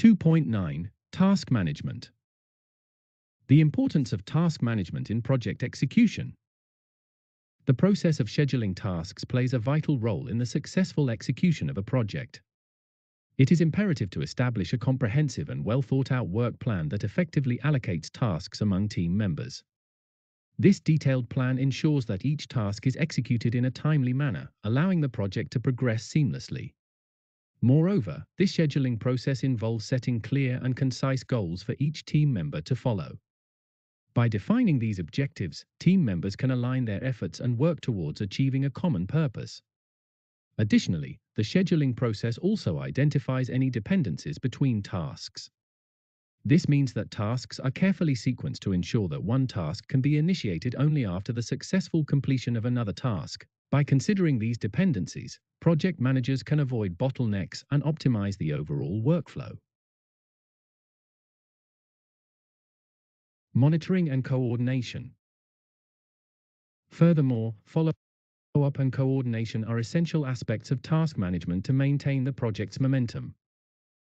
2.9 Task Management. The importance of task management in project execution. The process of scheduling tasks plays a vital role in the successful execution of a project. It is imperative to establish a comprehensive and well-thought-out work plan that effectively allocates tasks among team members. This detailed plan ensures that each task is executed in a timely manner, allowing the project to progress seamlessly. Moreover, this scheduling process involves setting clear and concise goals for each team member to follow. By defining these objectives, team members can align their efforts and work towards achieving a common purpose. Additionally, the scheduling process also identifies any dependencies between tasks. This means that tasks are carefully sequenced to ensure that one task can be initiated only after the successful completion of another task. By considering these dependencies, project managers can avoid bottlenecks and optimize the overall workflow. Monitoring and coordination. Furthermore, follow-up and coordination are essential aspects of task management to maintain the project's momentum.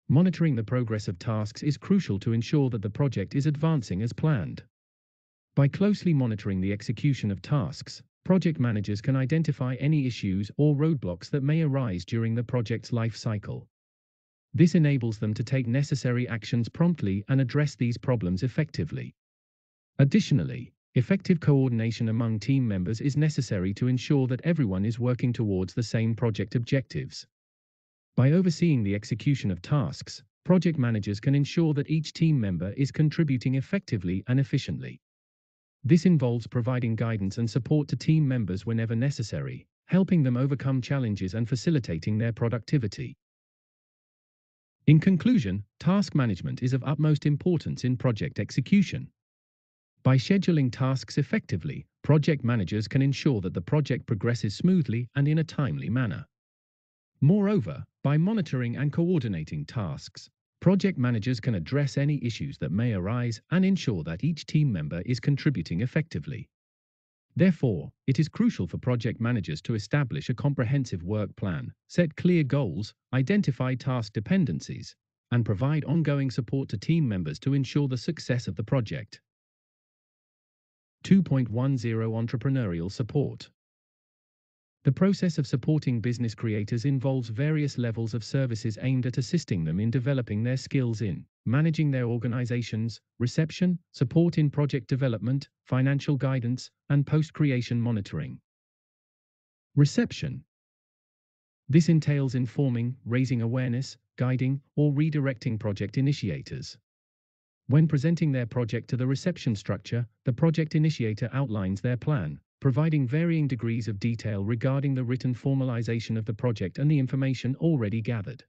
Monitoring the progress of tasks is crucial to ensure that the project is advancing as planned. By closely monitoring the execution of tasks, project managers can identify any issues or roadblocks that may arise during the project's life cycle. This enables them to take necessary actions promptly and address these problems effectively. Additionally, effective coordination among team members is necessary to ensure that everyone is working towards the same project objectives. By overseeing the execution of tasks, project managers can ensure that each team member is contributing effectively and efficiently. This involves providing guidance and support to team members whenever necessary, helping them overcome challenges and facilitating their productivity. In conclusion, task management is of utmost importance in project execution. By scheduling tasks effectively, project managers can ensure that the project progresses smoothly and in a timely manner. Moreover, by monitoring and coordinating tasks, project managers can address any issues that may arise and ensure that each team member is contributing effectively. Therefore, it is crucial for project managers to establish a comprehensive work plan, set clear goals, identify task dependencies, and provide ongoing support to team members to ensure the success of the project. 2.10 Entrepreneurial support. The process of supporting business creators involves various levels of services aimed at assisting them in developing their skills in managing their organizations, reception, support in project development, financial guidance, and post-creation monitoring. Reception. This entails informing, raising awareness, guiding, or redirecting project initiators. When presenting their project to the reception structure, the project initiator outlines their plan, providing varying degrees of detail regarding the written formalization of the project and the information already gathered.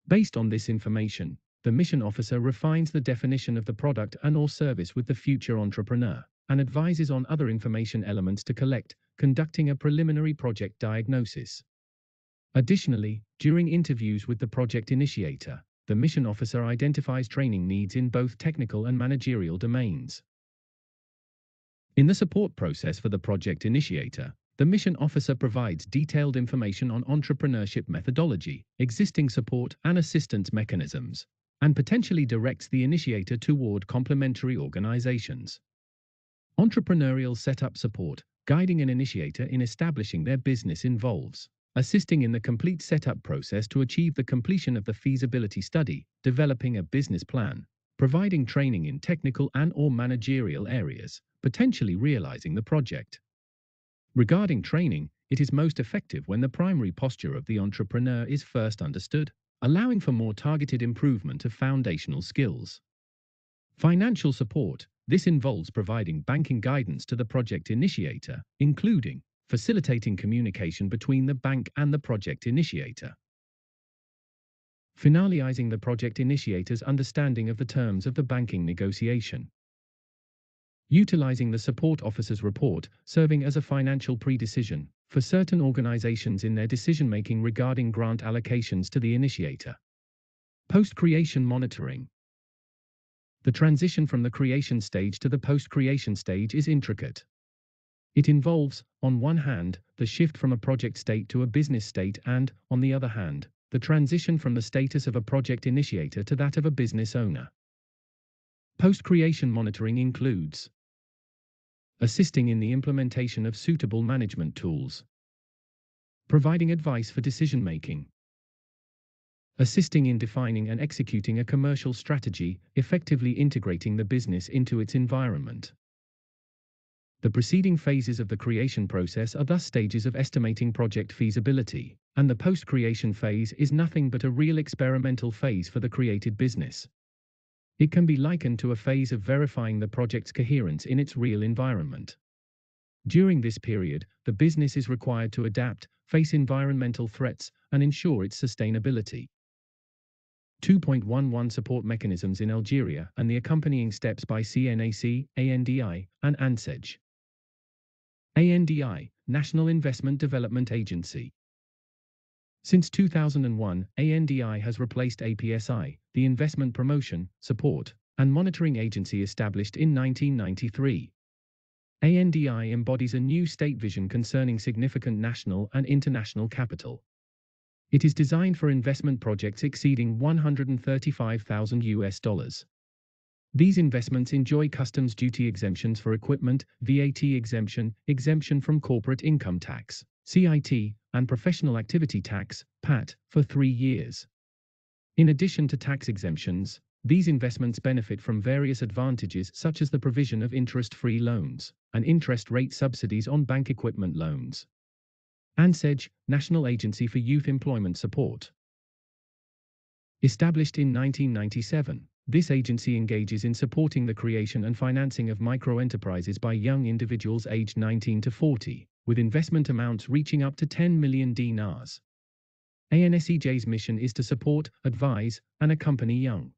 Based on this information, the mission officer refines the definition of the product and/or service with the future entrepreneur, and advises on other information elements to collect, conducting a preliminary project diagnosis. Additionally, during interviews with the project initiator, the mission officer identifies training needs in both technical and managerial domains. In the support process for the project initiator, the mission officer provides detailed information on entrepreneurship methodology, existing support and assistance mechanisms, and potentially directs the initiator toward complementary organizations. Entrepreneurial setup support, guiding an initiator in establishing their business involves assisting in the complete setup process to achieve the completion of the feasibility study, developing a business plan, providing training in technical and/or managerial areas, potentially realizing the project. Regarding training, it is most effective when the primary posture of the entrepreneur is first understood, allowing for more targeted improvement of foundational skills. Financial support. This involves providing banking guidance to the project initiator, including facilitating communication between the bank and the project initiator. Finalizing the project initiator's understanding of the terms of the banking negotiation. Utilizing the support officer's report, serving as a financial pre-decision for certain organizations in their decision-making regarding grant allocations to the initiator. Post-creation monitoring. The transition from the creation stage to the post-creation stage is intricate. It involves, on one hand, the shift from a project state to a business state and, on the other hand, the transition from the status of a project initiator to that of a business owner. Post-creation monitoring includes assisting in the implementation of suitable management tools, providing advice for decision-making, assisting in defining and executing a commercial strategy, effectively integrating the business into its environment. The preceding phases of the creation process are thus stages of estimating project feasibility, and the post-creation phase is nothing but a real experimental phase for the created business. It can be likened to a phase of verifying the project's coherence in its real environment. During this period, the business is required to adapt, face environmental threats, and ensure its sustainability. 2.11 Support mechanisms in Algeria and the accompanying steps by CNAC, ANDI, and ANSEJ. ANDI, National Investment Development Agency. Since 2001, ANDI has replaced APSI, the Investment Promotion, Support, and Monitoring Agency established in 1993. ANDI embodies a new state vision concerning significant national and international capital. It is designed for investment projects exceeding $135,000. These investments enjoy customs duty exemptions for equipment, VAT exemption, exemption from corporate income tax, CIT, and professional activity tax, PAT, for 3 years. In addition to tax exemptions, these investments benefit from various advantages such as the provision of interest-free loans and interest rate subsidies on bank equipment loans. ANSEJ, National Agency for Youth Employment Support. Established in 1997, this agency engages in supporting the creation and financing of micro-enterprises by young individuals aged 19 to 40, with investment amounts reaching up to 10 million dinars. ANSEJ's mission is to support, advise, and accompany young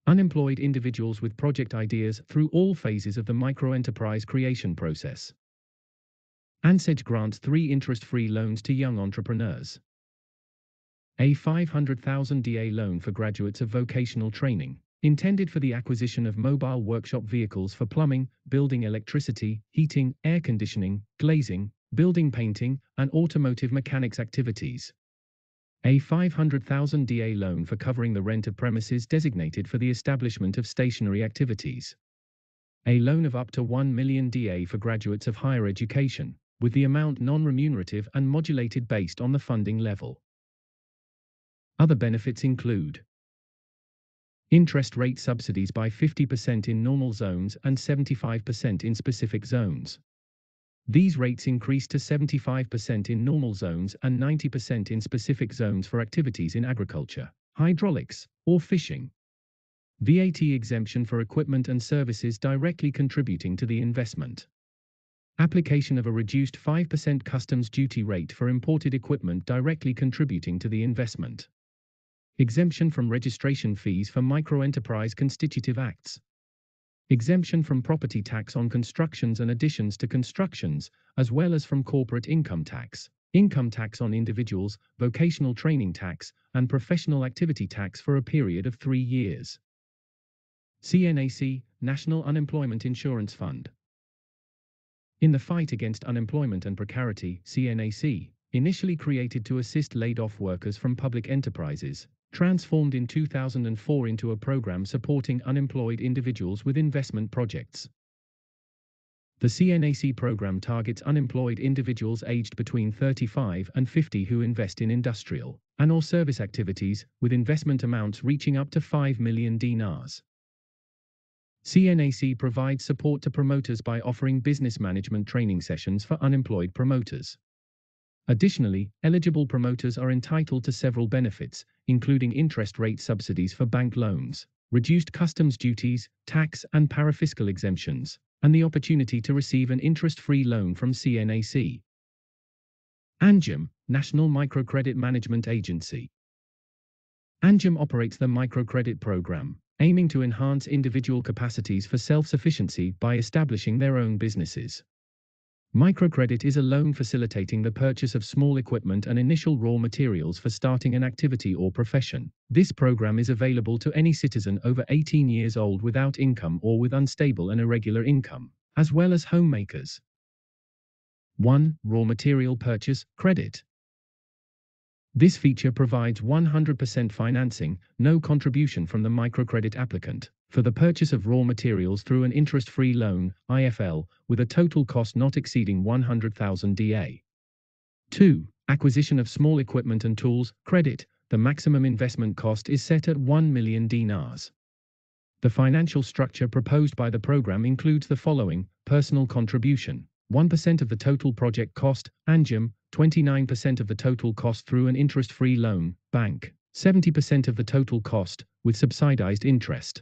unemployed individuals with project ideas through all phases of the micro-enterprise creation process. ANSEJ grants 3 interest-free loans to young entrepreneurs. A 500,000 DA loan for graduates of vocational training, intended for the acquisition of mobile workshop vehicles for plumbing, building electricity, heating, air conditioning, glazing, building painting, and automotive mechanics activities. A 500,000 DA loan for covering the rent of premises designated for the establishment of stationary activities. A loan of up to 1 million DA for graduates of higher education, with the amount non-remunerative and modulated based on the funding level. Other benefits include interest rate subsidies by 50% in normal zones and 75% in specific zones. These rates increase to 75% in normal zones and 90% in specific zones for activities in agriculture, hydraulics, or fishing. VAT exemption for equipment and services directly contributing to the investment. Application of a reduced 5% customs duty rate for imported equipment directly contributing to the investment. Exemption from registration fees for micro-enterprise constitutive acts. Exemption from property tax on constructions and additions to constructions, as well as from corporate income tax on individuals, vocational training tax, and professional activity tax for a period of 3 years. CNAC, National Unemployment Insurance Fund. In the fight against unemployment and precarity, CNAC, initially created to assist laid-off workers from public enterprises, transformed in 2004 into a program supporting unemployed individuals with investment projects. The CNAC program targets unemployed individuals aged between 35 and 50 who invest in industrial and/or service activities, with investment amounts reaching up to 5 million dinars. CNAC provides support to promoters by offering business management training sessions for unemployed promoters. Additionally, eligible promoters are entitled to several benefits, including interest rate subsidies for bank loans, reduced customs duties, tax and parafiscal exemptions, and the opportunity to receive an interest-free loan from CNAC. ANGEM, National Microcredit Management Agency. ANGEM operates the microcredit program, aiming to enhance individual capacities for self-sufficiency by establishing their own businesses. Microcredit is a loan facilitating the purchase of small equipment and initial raw materials for starting an activity or profession. This program is available to any citizen over 18 years old without income or with unstable and irregular income, as well as homemakers. 1. Raw material purchase credit. This feature provides 100% financing, no contribution from the microcredit applicant, for the purchase of raw materials through an interest-free loan, IFL, with a total cost not exceeding 100,000 DA. 2. Acquisition of small equipment and tools, credit. The maximum investment cost is set at 1 million dinars. The financial structure proposed by the program includes the following: personal contribution, 1% of the total project cost, Anjum, 29% of the total cost through an interest-free loan, bank, 70% of the total cost, with subsidized interest.